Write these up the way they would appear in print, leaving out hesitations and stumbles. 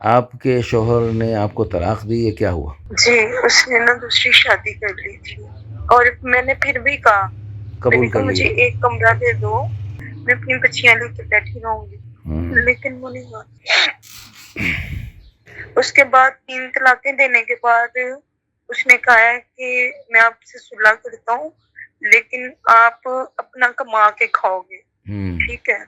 آپ کے شوہر نے آپ کو طلاق دی ہے، کیا ہوا؟ جی اس نے نا دوسری شادی کر لی تھی، اور میں نے پھر بھی کہا، میں قبول نے کہا کر مجھے لیا؟ ایک کمرہ دے دو، میں اپنی بچیاں لے کے بیٹھی رہوں گی، لیکن وہ نہیں ہوا۔ اس کے بعد 3 طلاقیں دینے کے بعد اس نے کہا ہے کہ میں آپ سے صلح کرتا ہوں لیکن آپ اپنا کما کے کھاؤ گے، ٹھیک ہے؟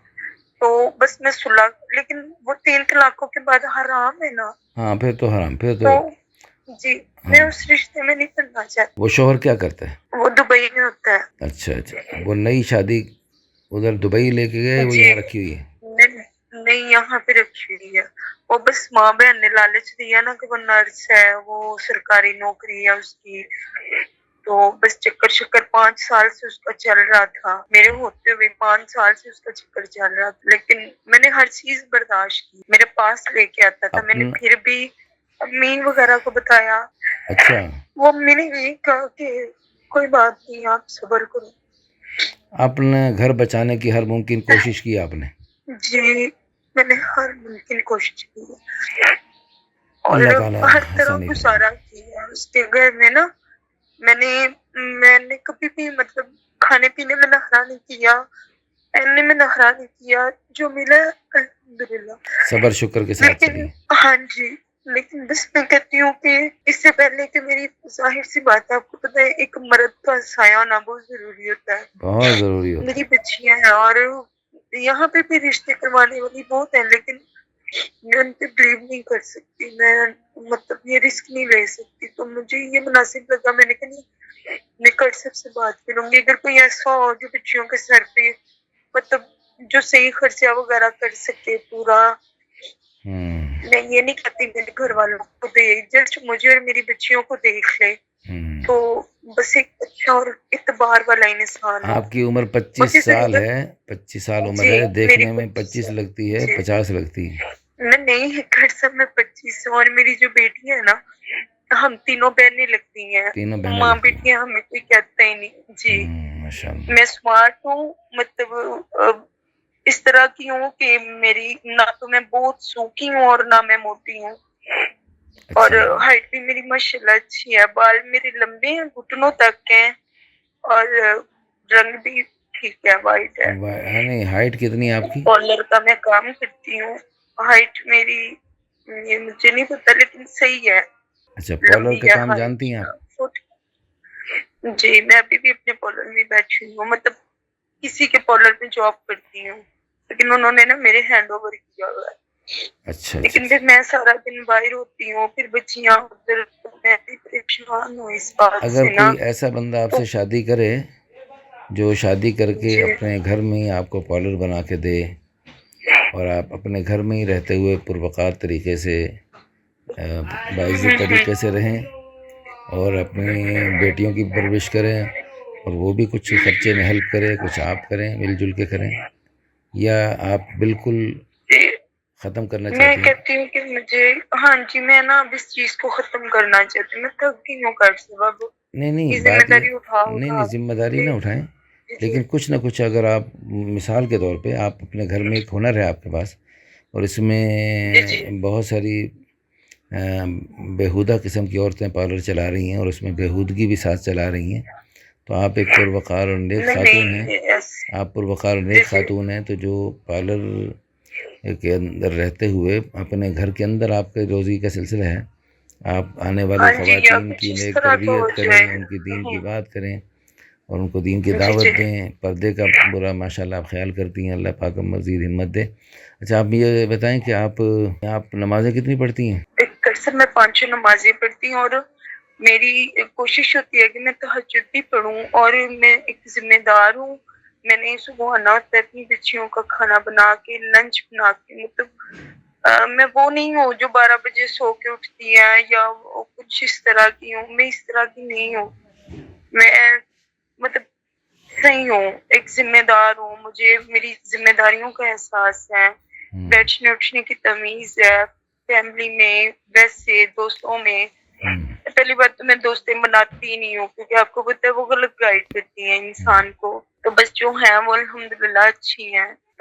تو بس میں صلح، لیکن وہ 3 طلاقوں کے بعد حرام ہے نا۔ ہاں پھر تو حرام، پھر تو جی میں اس رشتے میں نہیں کرنا چاہتی۔ وہ شوہر کیا کرتا ہے؟ وہ دبئی میں ہوتا ہے۔ اچھا اچھا، وہ نئی شادی ادھر دبئی لے کے گئے، وہ جی یہاں رکھی ہوئی ہے؟ نہیں یہاں پہ رکھی ہوئی ہے، وہ بس ماں بہن نے لالچ دیا نا کہ وہ نرس ہے، وہ سرکاری نوکری ہے اس کی، تو بس چکر 5 سال سے اس کا چل رہا تھا، میرے ہوتے ہوئے 5 سال سے اس کا چکر چل رہا تھا، لیکن میں نے ہر چیز برداشت کی، میرے پاس لے کے آتا تھا، میں نے پھر بھی امی وغیرہ کو بتایا۔ اچھا، وہ امی نے یہی کہا کہ کوئی بات نہیں آپ صبر کرو۔ آپ نے گھر بچانے کی ہر ممکن کوشش کی آپ نے؟ جی میں نے ہر ممکن کوشش کی اور اللہ تعالیٰ ہر طرح آسانی گزارا کیا اس کے گھر میں نا۔ میں نے کبھی بھی مطلب کھانے پینے میں نخرا نہیں کیا، پہننے میں نخرا نہیں کیا، جو ملا الحمدللہ صبر شکر کے ساتھ چلی۔ ہاں جی، لیکن بس میں کہتی ہوں کہ اس سے پہلے کہ میری ظاہر سی بات ہے، آپ کو پتہ ہے ایک مرد کا سایہ ہونا بہت ضروری ہوتا ہے، بہت ضروری ہوتا میری بچیاں ہیں اور یہاں پہ بھی رشتے کروانے والی بہت ہیں، لیکن میں ان پہ بلیو نہیں کر سکتی، میں مطلب یہ رسک نہیں لے سکتی، تو مجھے یہ مناسب لگا، میں نے کہا نہیں میں کر سب سے بات کروں گی، اگر کوئی ایسا ہو جو بچیوں کے سر پہ مطلب جو صحیح خرچہ وغیرہ کر سکے پورا، میں یہ نہیں کہتی میرے گھر والوں کو دے، جسٹ مجھے اور میری بچیوں کو دیکھ لے تو بس ایک اچھا اور اعتبار والا انسان ہو۔ آپ کی عمر 25 سال ہے، 25 سال عمر ہے، دیکھنے میں 25 لگتی ہے، 50 لگتی ہے۔ میں نہیں گھر سب میں 25 اور میری جو بیٹی ہے نا، ہم تینوں بہنیں لگتی ہیں، ماں بیٹیاں ہمیں کوئی کہتا ہی نہیں۔ جی میں سمارٹ ہوں، مطلب اس طرح کی ہوں کہ میری نہ تو میں بہت سوکھی ہوں اور نہ میں موٹی ہوں، اور ہائٹ بھی میری ماشاءاللہ اچھی ہے، بال میرے لمبے ہیں گھٹنوں تک ہیں، اور رنگ بھی ٹھیک ہے، وائٹ ہے۔ نہیں ہائٹ کتنی ہے آپ کی؟ پارلر کا میں کام کرتی ہوں، ہائٹ میری یہ مجھے نہیں پتا لیکن صحیح ہے۔ اچھا پارلر کا کام جانتی ہیں آپ؟ جی میں ابھی بھی اپنے پارلر میں بیٹھی ہوں، مطلب کسی کے پارلر میں جاب کرتی ہوں، لیکن انہوں نے نا میرے ہینڈ اوور کیا ہوا ہے۔ اچھا لیکن پھر میں سارا دن باہر ہوتی ہوں، پھر بچیاں ادھر، میں بھی پریشان ہوں اس بات اگر سے نا۔ کوئی ایسا بندہ آپ سے شادی کرے جو شادی کر کے اپنے گھر میں ہی آپ کو پارلر بنا کے دے اور آپ اپنے گھر میں ہی رہتے ہوئے پروقار طریقے سے باعزت طریقے سے رہیں اور اپنی بیٹیوں کی پرورش کریں اور وہ بھی کچھ خرچے میں ہیلپ کرے، کچھ آپ کریں، مل جل کے کریں، یا آپ بالکل ختم کرنا چاہتی ہیں؟ میں کہتی ہوں کہ مجھے ہاں جی میں نا اب اس چیز کو ختم کرنا چاہتی ہوں، میں تھک گئی ہوں کر سے اب نہیں ذمہ داری اٹھا نہیں ذمہ داری نہ اٹھائیں، لیکن کچھ نہ کچھ اگر آپ مثال کے طور پہ آپ اپنے گھر میں ایک ہنر ہے آپ کے پاس اور اس میں بہت ساری بیہودہ قسم کی عورتیں پارلر چلا رہی ہیں اور اس میں بیہودگی بھی ساتھ چلا رہی ہیں، تو آپ ایک پروقار اور نیک خاتون ہیں، آپ پروقار اور نیک خاتون ہیں، تو جو پارلر کے اندر رہتے ہوئے اپنے گھر کے اندر آپ کے روزی کا سلسلہ ہے، آپ آنے والی خواتین کی نیک تربیت کریں، ان کی دین کی بات کریں اور ان کو دین کی دعوت دیں، پردے کا برا ماشاءاللہ آپ خیال کرتی ہیں، اللہ پاک مزید ہمت دے۔ اچھا آپ یہ بتائیں کہ آپ نمازیں کتنی پڑھتی ہیں؟ اکثر میں 5 نمازیں پڑھتی ہوں اور میری کوشش ہوتی ہے کہ میں تہجد بھی پڑھوں، اور میں ایک ذمہ دار ہوں، میں نے صبح آنا ہوتا ہے اپنی بچیوں کا کھانا بنا کے، لنچ بنا کے، مطلب میں وہ نہیں ہوں جو 12 بجے سو کے اٹھتی ہے یا کچھ اس طرح کی ہوں، میں اس طرح کی نہیں ہوں، میں مطلب صحیح ہوں، ایک ذمہ دار ہوں، مجھے میری ذمہ داریوں کا احساس ہے، بیٹھنے اٹھنے کی تمیز ہے، فیملی میں ویسے دوستوں میں۔ پہلی بات تو میں دوستیں بناتی ہی نہیں ہوں کیونکہ آپ کو پتہ ہے وہ غلط گائیڈ کرتی ہیں انسان کو، تو بس جو ہیں وہ الحمدللہ اچھی ہیں،